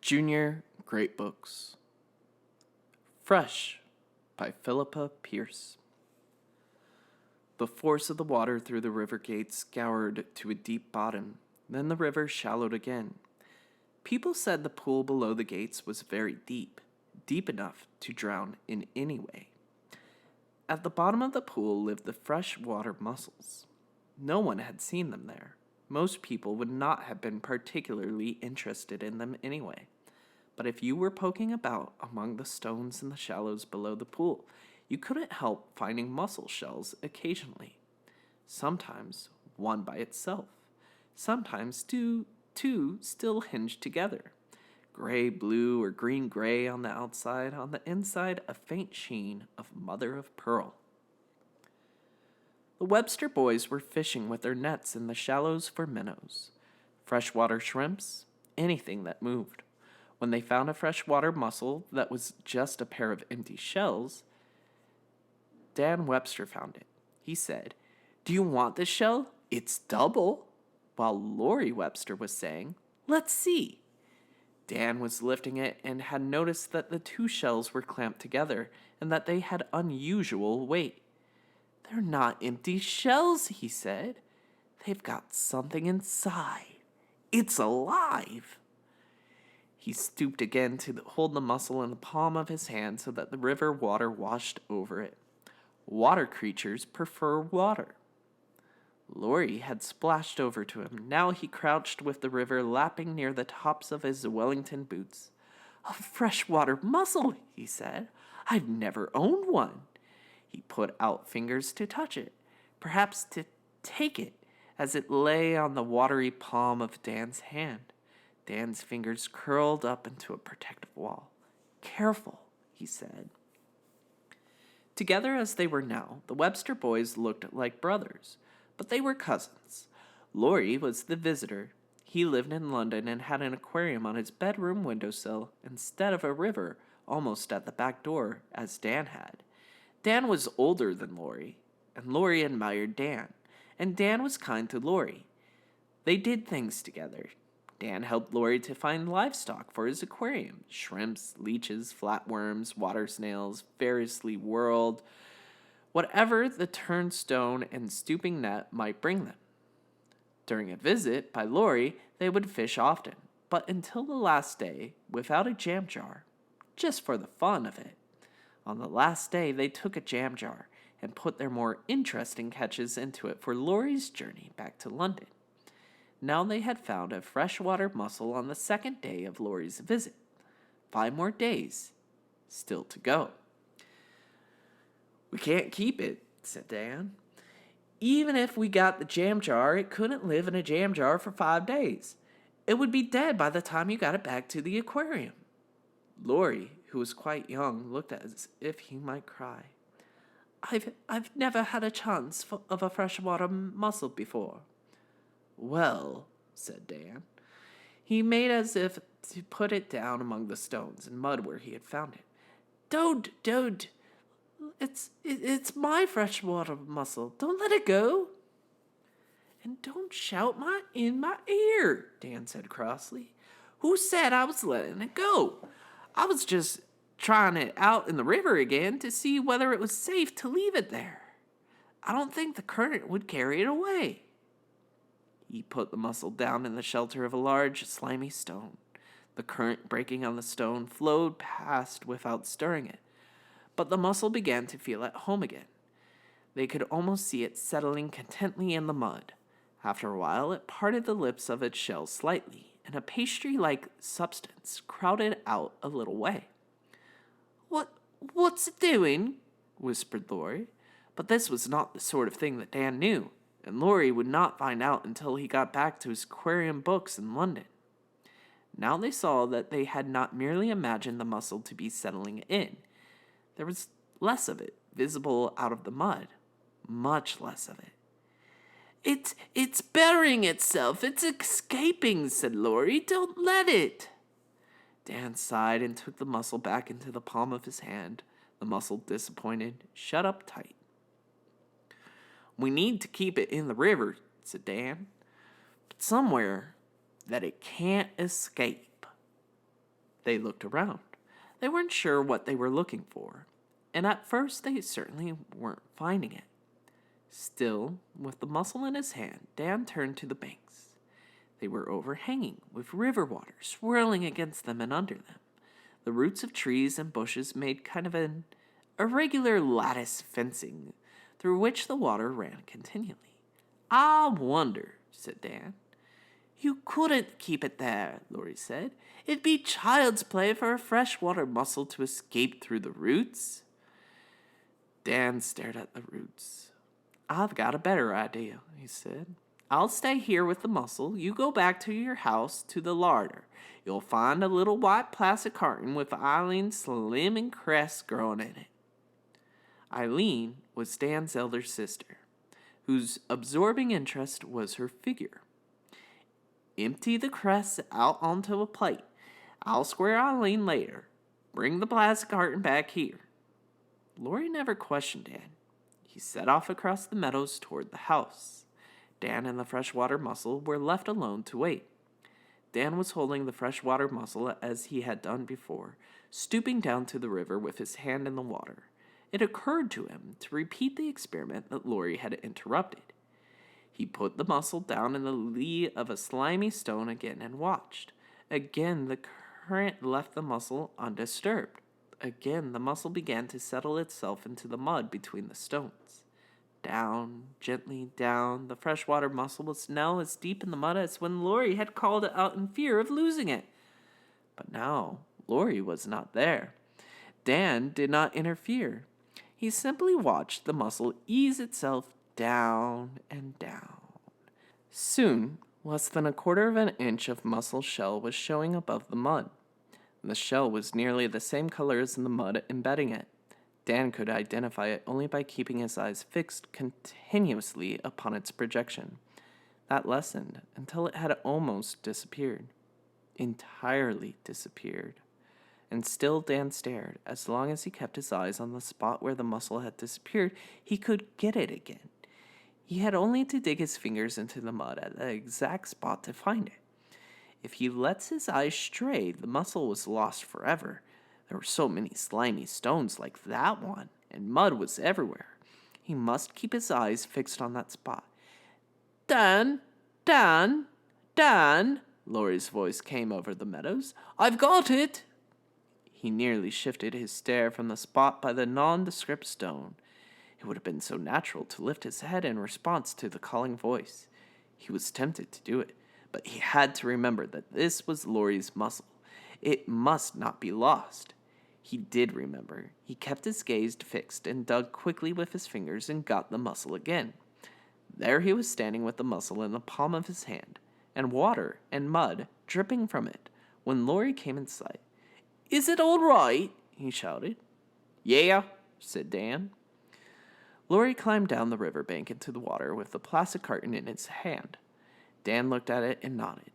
Junior Great Books. Fresh by Philippa Pierce. The force of the water through the river gates scoured to a deep bottom. Then the river shallowed again. People said the pool below the gates was very deep, deep enough to drown in any way. At the bottom of the pool lived the freshwater mussels. No one had seen them there. Most people would not have been particularly interested in them anyway. But if you were poking about among the stones in the shallows below the pool, you couldn't help finding mussel shells occasionally. Sometimes one by itself. Sometimes two still hinged together. Gray, blue, or green-gray on the outside, on the inside a faint sheen of mother of pearl. The Webster boys were fishing with their nets in the shallows for minnows, freshwater shrimps, anything that moved. When they found a freshwater mussel that was just a pair of empty shells, Dan Webster found it. He said, "Do you want this shell? It's double." While Lori Webster was saying, "Let's see." Dan was lifting it and had noticed that the two shells were clamped together and that they had unusual weight. "They're not empty shells," he said. "They've got something inside. It's alive." He stooped again to hold the mussel in the palm of his hand so that the river water washed over it. Water creatures prefer water. Lori had splashed over to him. Now he crouched with the river lapping near the tops of his Wellington boots. "A freshwater mussel," he said. "I've never owned one." He put out fingers to touch it, perhaps to take it, as it lay on the watery palm of Dan's hand. Dan's fingers curled up into a protective wall. "Careful," he said. Together as they were now, the Webster boys looked like brothers, but they were cousins. Lori was the visitor. He lived in London and had an aquarium on his bedroom windowsill instead of a river almost at the back door, as Dan had. Dan was older than Lori, and Lori admired Dan, and Dan was kind to Lori. They did things together. Dan helped Lori to find livestock for his aquarium: shrimps, leeches, flatworms, water snails, variously whirled, whatever the turnstone and stooping net might bring them. During a visit by Lori, they would fish often, but until the last day, without a jam jar, just for the fun of it. On the last day, they took a jam jar and put their more interesting catches into it for Lori's journey back to London. Now they had found a freshwater mussel on the second day of Lori's visit. 5 more days still to go. "We can't keep it," said Dan. "Even if we got the jam jar, it couldn't live in a jam jar for 5 days. It would be dead by the time you got it back to the aquarium." Lori, who was quite young, looked as if he might cry. I've never had a chance of a freshwater mussel before." "Well," said Dan. He made as if to put it down among the stones and mud where he had found it. Don't. It's my freshwater mussel. Don't let it go." "And don't shout in my ear," Dan said crossly. "Who said I was letting it go? I was just trying it out in the river again to see whether it was safe to leave it there. I don't think the current would carry it away." He put the mussel down in the shelter of a large, slimy stone. The current breaking on the stone flowed past without stirring it, but the mussel began to feel at home again. They could almost see it settling contently in the mud. After a while, it parted the lips of its shell slightly, and a pastry-like substance crowded out a little way. What's it doing?" whispered Lori. But this was not the sort of thing that Dan knew, and Lori would not find out until he got back to his aquarium books in London. Now they saw that they had not merely imagined the mussel to be settling in. There was less of it visible out of the mud, much less of it. It's burying itself. It's escaping," said Lori. "Don't let it." Dan sighed and took the mussel back into the palm of his hand. The mussel, disappointed, shut up tight. "We need to keep it in the river," said Dan, "but somewhere that it can't escape." They looked around. They weren't sure what they were looking for, and at first they certainly weren't finding it. Still, with the mussel in his hand, Dan turned to the banks. They were overhanging, with river water swirling against them and under them. The roots of trees and bushes made kind of an irregular lattice fencing through which the water ran continually. "I wonder," said Dan. "You couldn't keep it there," Laurie said. "It'd be child's play for a freshwater mussel to escape through the roots." Dan stared at the roots. "I've got a better idea," he said. "I'll stay here with the mussel. You go back to your house, to the larder. You'll find a little white plastic carton with Eileen's slim and crest growing in it." Eileen was Dan's elder sister, whose absorbing interest was her figure. "Empty the crest out onto a plate. I'll square Eileen later. Bring the plastic carton back here." Laurie never questioned Dan. He set off across the meadows toward the house. Dan and the freshwater mussel were left alone to wait. Dan was holding the freshwater mussel as he had done before, stooping down to the river with his hand in the water. It occurred to him to repeat the experiment that Laurie had interrupted. He put the mussel down in the lee of a slimy stone again and watched. Again the current left the mussel undisturbed. Again the mussel began to settle itself into the mud between the stones. Down, gently down, the freshwater mussel was now as deep in the mud as when Laurie had called it out in fear of losing it. But now Laurie was not there. Dan did not interfere. He simply watched the mussel ease itself down and down. Soon, less than a quarter of an inch of mussel shell was showing above the mud. The shell was nearly the same color as the mud embedding it. Dan could identify it only by keeping his eyes fixed continuously upon its projection. That lessened until it had almost disappeared. Entirely disappeared. And still Dan stared. As long as he kept his eyes on the spot where the mussel had disappeared, he could get it again. He had only to dig his fingers into the mud at the exact spot to find it. If he lets his eyes stray, the mussel was lost forever. There were so many slimy stones like that one, and mud was everywhere. He must keep his eyes fixed on that spot. "Dan, Dan, Dan," Laurie's voice came over the meadows. "I've got it." He nearly shifted his stare from the spot by the nondescript stone. It would have been so natural to lift his head in response to the calling voice. He was tempted to do it, but he had to remember that this was Laurie's mussel. It must not be lost. He did remember. He kept his gaze fixed and dug quickly with his fingers and got the mussel again. There he was standing with the mussel in the palm of his hand, and water and mud dripping from it, when Laurie came in sight. "Is it all right?" he shouted. "Yeah," said Dan. Laurie climbed down the river bank into the water with the plastic carton in his hand. Dan looked at it and nodded.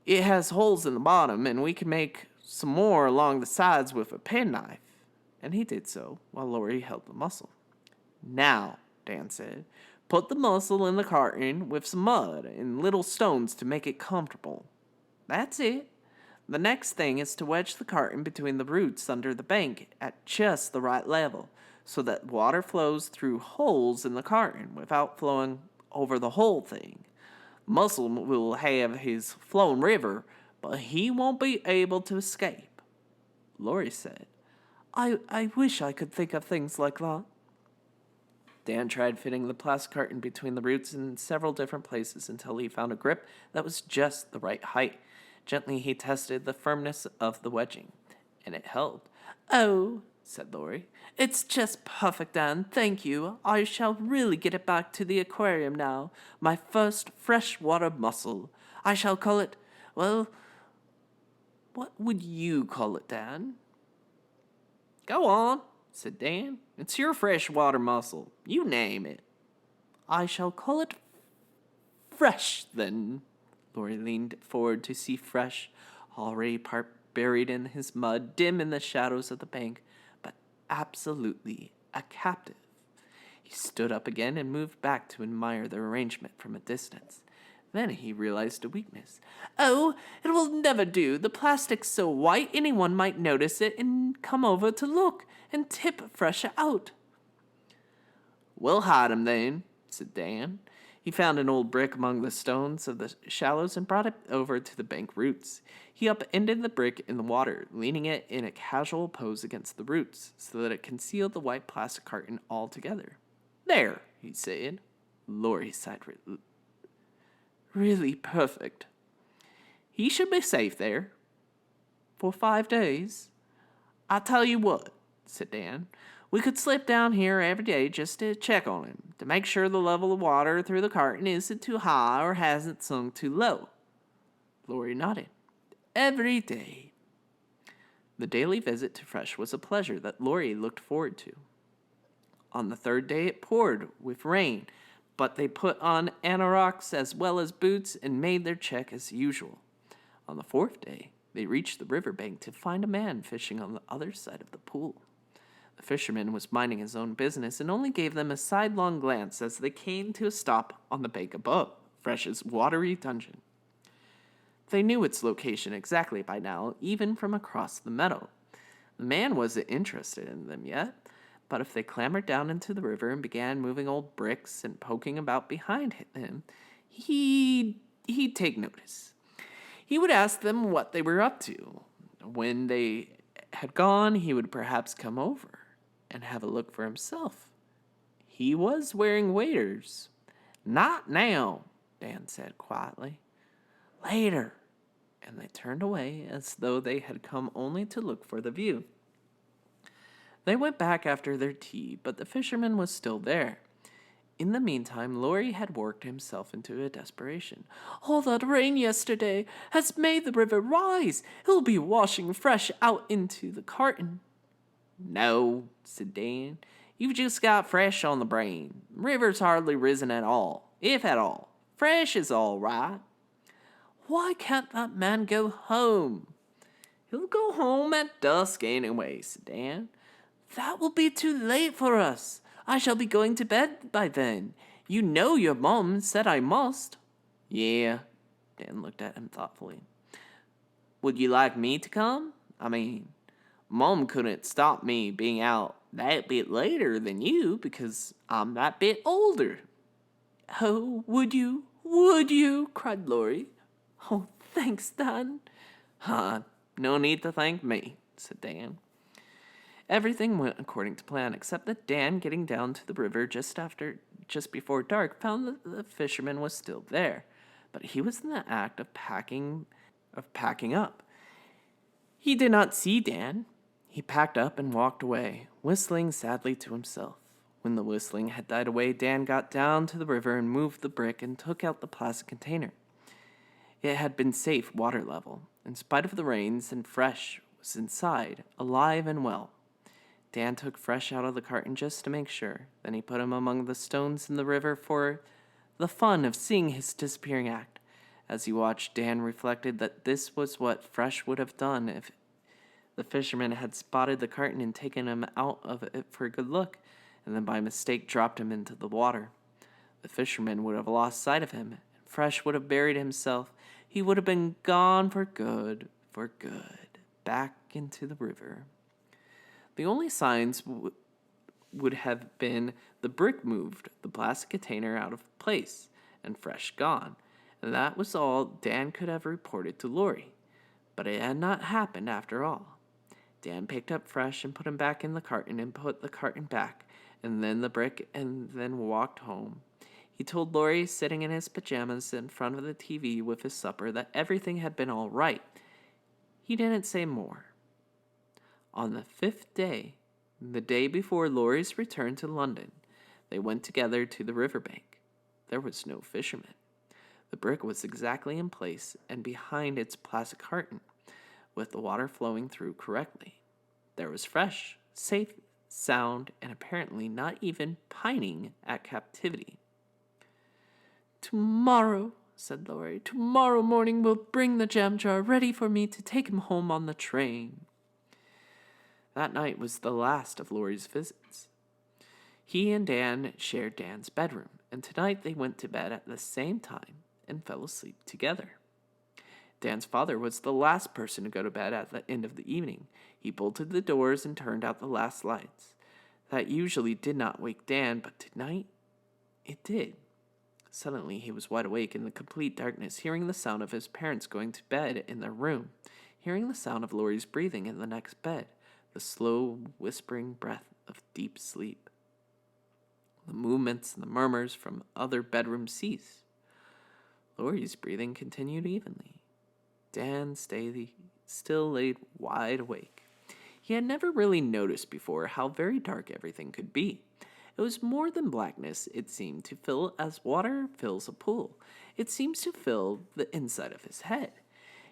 "It has holes in the bottom, and we can make some more along the sides with a penknife." And he did so, while Laurie held the mussel. "Now," Dan said, "put the mussel in the carton with some mud and little stones to make it comfortable. That's it. The next thing is to wedge the carton between the roots under the bank at just the right level, so that water flows through holes in the carton without flowing over the whole thing. Mussel will have his flowing river, but he won't be able to escape." Laurie said, I wish I could think of things like that." Dan tried fitting the plastic carton between the roots in several different places until he found a grip that was just the right height. Gently he tested the firmness of the wedging, and it held. "Oh," said Laurie, "it's just perfect, Dan. Thank you. I shall really get it back to the aquarium now. My first freshwater mussel. I shall call it, well, what would you call it, Dan?" "Go on," said Dan. "It's your freshwater mussel. You name it." "I shall call it Fresh, then." Laurie leaned forward to see Fresh, already part buried in his mud, dim in the shadows of the bank, but absolutely a captive. He stood up again and moved back to admire the arrangement from a distance. Then he realized a weakness. Oh, it will never do. The plastic's so white anyone might notice it and come over to look and tip Fresh out. We'll hide him then, said Dan. He found an old brick among the stones of the shallows and brought it over to the bank roots. He upended the brick in the water, leaning it in a casual pose against the roots, so that it concealed the white plastic carton altogether. There, he said. Laurie sighed. Really perfect. He should be safe there. For 5 days. I tell you what, said Dan. We could slip down here every day just to check on him, to make sure the level of water through the carton isn't too high or hasn't sunk too low. Laurie nodded. Every day. The daily visit to Fresh was a pleasure that Laurie looked forward to. On the 3rd day it poured with rain, but they put on anoraks as well as boots and made their check as usual. On the 4th day, they reached the riverbank to find a man fishing on the other side of the pool. The fisherman was minding his own business and only gave them a sidelong glance as they came to a stop on the bank above, Fresh's watery dungeon. They knew its location exactly by now, even from across the meadow. The man wasn't interested in them yet, but if they clambered down into the river and began moving old bricks and poking about behind him, he'd take notice. He would ask them what they were up to. When they had gone, he would perhaps come over and have a look for himself. He was wearing waders. Not now, Dan said quietly. Later. And they turned away as though they had come only to look for the view. They went back after their tea, but the fisherman was still there. In the meantime, Laurie had worked himself into a desperation. All that rain yesterday has made the river rise. It'll be washing Fresh out into the carton. No, said Dan. You've just got Fresh on the brain. The river's hardly risen at all, if at all. Fresh is all right. Why can't that man go home? He'll go home at dusk anyway, said Dan. That will be too late for us. I shall be going to bed by then. You know your mom said I must. Yeah, Dan looked at him thoughtfully. Would you like me to come? I mean, Mom couldn't stop me being out that bit later than you because I'm that bit older. Oh, would you? Would you? Cried Laurie. Oh, thanks, Dan. No need to thank me, said Dan. Everything went according to plan, except that Dan, getting down to the river just before dark, found that the fisherman was still there, but he was in the act of packing up. He did not see Dan. He packed up and walked away, whistling sadly to himself. When the whistling had died away, Dan got down to the river and moved the brick and took out the plastic container. It had been safe water level, in spite of the rains, and Fresh was inside, alive and well. Dan took Fresh out of the carton just to make sure. Then he put him among the stones in the river for the fun of seeing his disappearing act. As he watched, Dan reflected that this was what Fresh would have done if the fisherman had spotted the carton and taken him out of it for a good look, and then by mistake dropped him into the water. The fisherman would have lost sight of him, and Fresh would have buried himself. He would have been gone for good, back into the river. The only signs would have been the brick moved, the plastic container out of place, and Fresh gone, and that was all Dan could have reported to Laurie. But it had not happened after all. Dan picked up Fresh and put him back in the carton and put the carton back, and then the brick, and then walked home. He told Laurie, sitting in his pajamas in front of the TV with his supper, that everything had been all right. He didn't say more. On the 5th day, the day before Laurie's return to London, they went together to the riverbank. There was no fisherman. The brick was exactly in place and behind its plastic carton, with the water flowing through correctly. There was Fresh, safe, sound, and apparently not even pining at captivity. Tomorrow, said Laurie, tomorrow morning we'll bring the jam jar ready for me to take him home on the train. That night was the last of Laurie's visits. He and Dan shared Dan's bedroom, and tonight they went to bed at the same time and fell asleep together. Dan's father was the last person to go to bed at the end of the evening. He bolted the doors and turned out the last lights. That usually did not wake Dan, but tonight it did. Suddenly he was wide awake in the complete darkness, hearing the sound of his parents going to bed in their room, hearing the sound of Lori's breathing in the next bed, the slow, whispering breath of deep sleep. The movements and the murmurs from other bedrooms ceased. Lori's breathing continued evenly. Dan still lay wide awake. He had never really noticed before how very dark everything could be. It was more than blackness, it seemed to fill as water fills a pool. It seems to fill the inside of his head.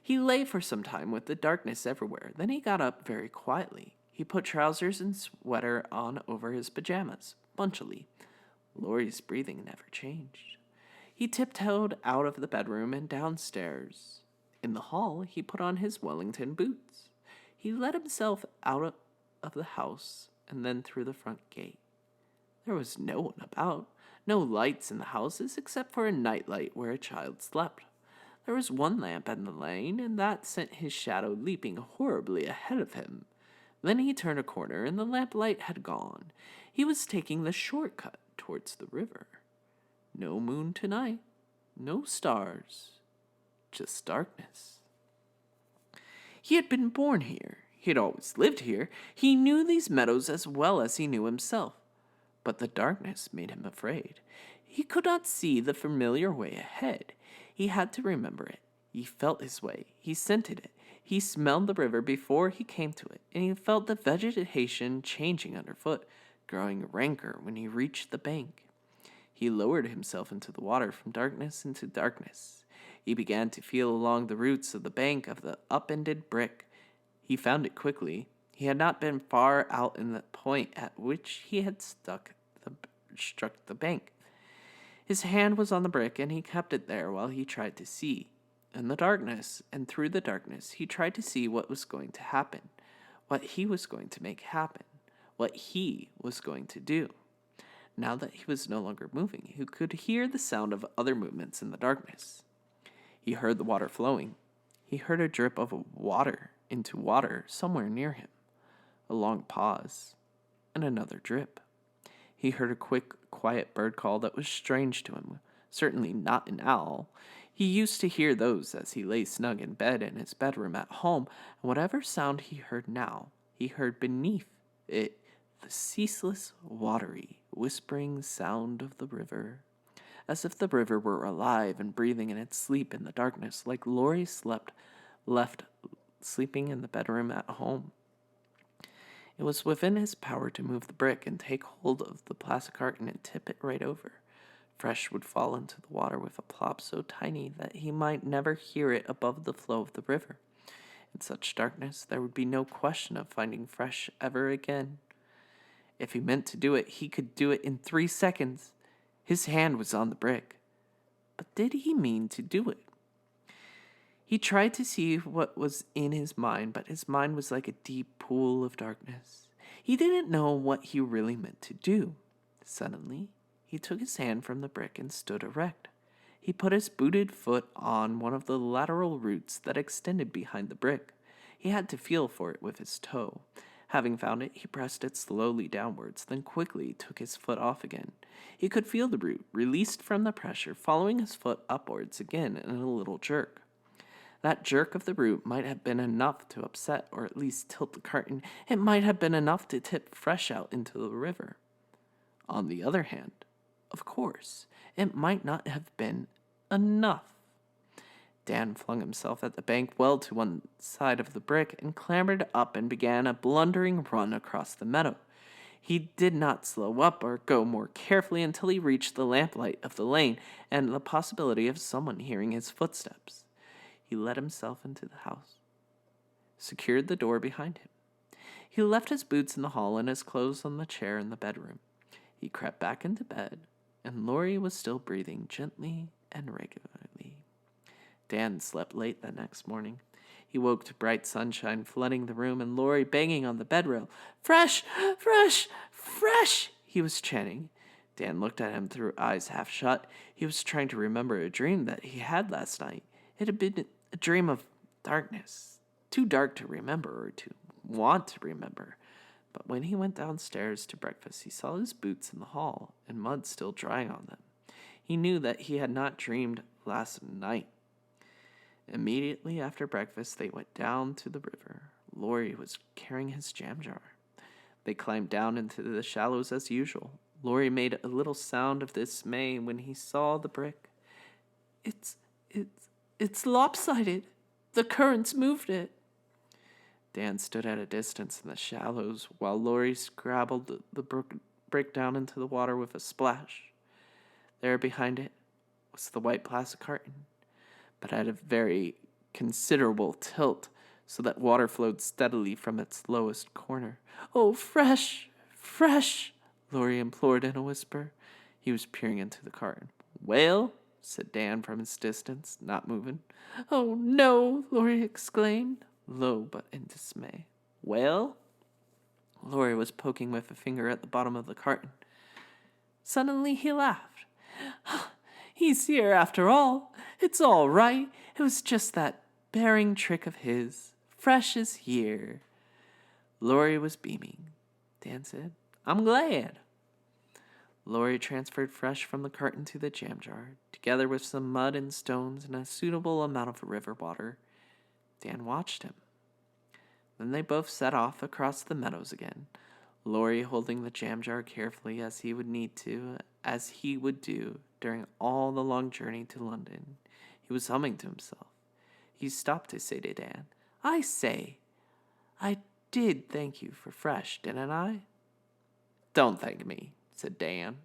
He lay for some time with the darkness everywhere. Then he got up very quietly. He put trousers and sweater on over his pajamas, bunchily. Lori's breathing never changed. He tiptoed out of the bedroom and downstairs. In the hall, he put on his Wellington boots. He let himself out of the house and then through the front gate. There was no one about, no lights in the houses except for a nightlight where a child slept. There was one lamp in the lane, and that sent his shadow leaping horribly ahead of him. Then he turned a corner, and the lamplight had gone. He was taking the shortcut towards the river. No moon tonight, no stars, just darkness. He had been born here. He had always lived here. He knew these meadows as well as he knew himself. But the darkness made him afraid. He could not see the familiar way ahead. He had to remember it. He felt his way. He scented it. He smelled the river before he came to it, and he felt the vegetation changing underfoot, growing ranker when he reached the bank. He lowered himself into the water from darkness into darkness. He began to feel along the roots of the bank of the upended brick. He found it quickly. He had not been far out in the point at which he had struck the bank. His hand was on the brick, and he kept it there while he tried to see. In the darkness, and through the darkness, he tried to see what was going to happen, what he was going to make happen, what he was going to do. Now that he was no longer moving, he could hear the sound of other movements in the darkness. He heard the water flowing. He heard a drip of water into water somewhere near him. A long pause, and another drip. He heard a quick, quiet bird call that was strange to him, certainly not an owl. He used to hear those as he lay snug in bed in his bedroom at home, and whatever sound he heard now, he heard beneath it the ceaseless, watery, whispering sound of the river, as if the river were alive and breathing in its sleep in the darkness, like Lori left sleeping in the bedroom at home. It was within his power to move the brick and take hold of the plastic carton and tip it right over. Fresh would fall into the water with a plop so tiny that he might never hear it above the flow of the river. In such darkness, there would be no question of finding Fresh ever again. If he meant to do it, he could do it in 3 seconds. His hand was on the brick. But did he mean to do it? He tried to see what was in his mind, but his mind was like a deep pool of darkness. He didn't know what he really meant to do. Suddenly, he took his hand from the brick and stood erect. He put his booted foot on one of the lateral roots that extended behind the brick. He had to feel for it with his toe. Having found it, he pressed it slowly downwards, then quickly took his foot off again. He could feel the root, released from the pressure, following his foot upwards again in a little jerk. That jerk of the root might have been enough to upset or at least tilt the carton. It might have been enough to tip Fresh out into the river. On the other hand, of course, it might not have been enough. Dan flung himself at the bank well to one side of the brick and clambered up and began a blundering run across the meadow. He did not slow up or go more carefully until he reached the lamplight of the lane and the possibility of someone hearing his footsteps. He let himself into the house, secured the door behind him. He left his boots in the hall and his clothes on the chair in the bedroom. He crept back into bed, and Lori was still breathing gently and regularly. Dan slept late the next morning. He woke to bright sunshine flooding the room and Lori banging on the bed rail. "Fresh! Fresh! Fresh!" he was chanting. Dan looked at him through eyes half shut. He was trying to remember a dream that he had last night. It had been a dream of darkness, too dark to remember or to want to remember. But when he went downstairs to breakfast, he saw his boots in the hall and mud still drying on them. He knew that he had not dreamed last night. Immediately after breakfast, they went down to the river. Laurie was carrying his jam jar. They climbed down into the shallows as usual. Laurie made a little sound of dismay when he saw the brick. It's lopsided. The currents moved it. Dan stood at a distance in the shallows while Laurie scrabbled the brick down into the water with a splash. There behind it was the white plastic carton, but at a very considerable tilt so that water flowed steadily from its lowest corner. "Oh, fresh, fresh," Laurie implored in a whisper. He was peering into the carton. "Well?" said Dan from his distance, not moving. "Oh, no," Laurie exclaimed, low but in dismay. "Well?" Laurie was poking with a finger at the bottom of the carton. Suddenly he laughed. "He's here after all. It's all right. It was just that bearing trick of his. Fresh is here." Laurie was beaming. Dan said, "I'm glad." Laurie transferred Fresh from the carton to the jam jar, together with some mud and stones and a suitable amount of river water. Dan watched him. Then they both set off across the meadows again, Laurie holding the jam jar carefully as he would do during all the long journey to London. He was humming to himself. He stopped to say to Dan, "I say, I did thank you for Fresh, didn't I?" "Don't thank me," said Dan.